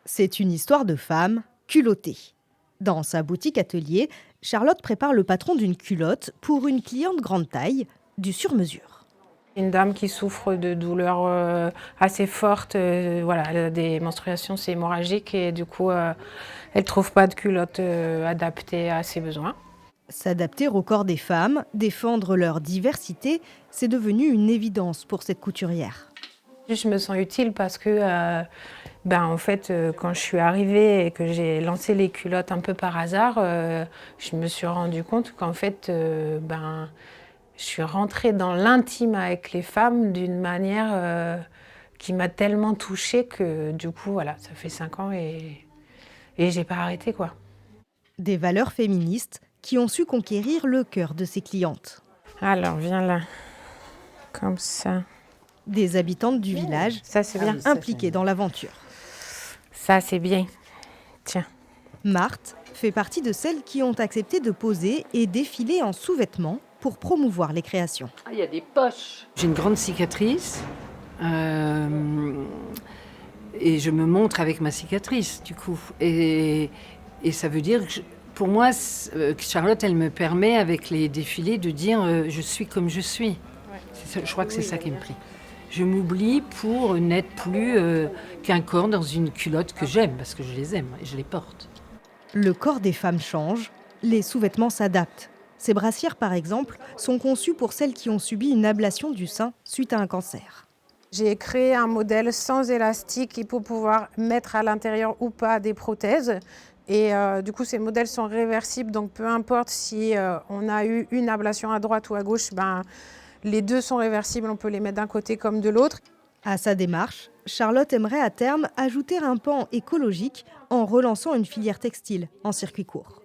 C'est une histoire de femme culottée. Dans sa boutique atelier, Charlotte prépare le patron d'une culotte pour une cliente grande taille, du sur-mesure. Une dame qui souffre de douleurs assez fortes, voilà, elle a des menstruations, c'est hémorragique et du coup, elle ne trouve pas de culotte adaptée à ses besoins. S'adapter au corps des femmes, défendre leur diversité, c'est devenu une évidence pour cette couturière. Je me sens utile parce que, en fait, quand je suis arrivée et que j'ai lancé les culottes un peu par hasard, je me suis rendu compte qu'en fait, je suis rentrée dans l'intime avec les femmes d'une manière qui m'a tellement touchée que du coup, voilà, ça fait 5 ans et j'ai pas arrêté, quoi. Des valeurs féministes qui ont su conquérir le cœur de ses clientes. Alors, viens là, comme ça. Des habitantes du village Ça, c'est bien. impliquées dans l'aventure. Ça, c'est bien. Tiens. Marthe fait partie de celles qui ont accepté de poser et défiler en sous-vêtements pour promouvoir les créations. Ah, il y a des poches. J'ai une grande cicatrice et je me montre avec ma cicatrice, du coup. Et ça veut dire que, pour moi, Charlotte, elle me permet, avec les défilés, de dire je suis comme je suis. Ouais. Je crois que c'est ça qui me plaît. Je m'oublie pour n'être plus qu'un corps dans une culotte que j'aime, parce que je les aime et je les porte. Le corps des femmes change, les sous-vêtements s'adaptent. Ces brassières, par exemple, sont conçues pour celles qui ont subi une ablation du sein suite à un cancer. J'ai créé un modèle sans élastique pour pouvoir mettre à l'intérieur ou pas des prothèses. Et du coup, ces modèles sont réversibles, donc peu importe si on a eu une ablation à droite ou à gauche, les deux sont réversibles, on peut les mettre d'un côté comme de l'autre. À sa démarche, Charlotte aimerait à terme ajouter un pan écologique en relançant une filière textile en circuit court.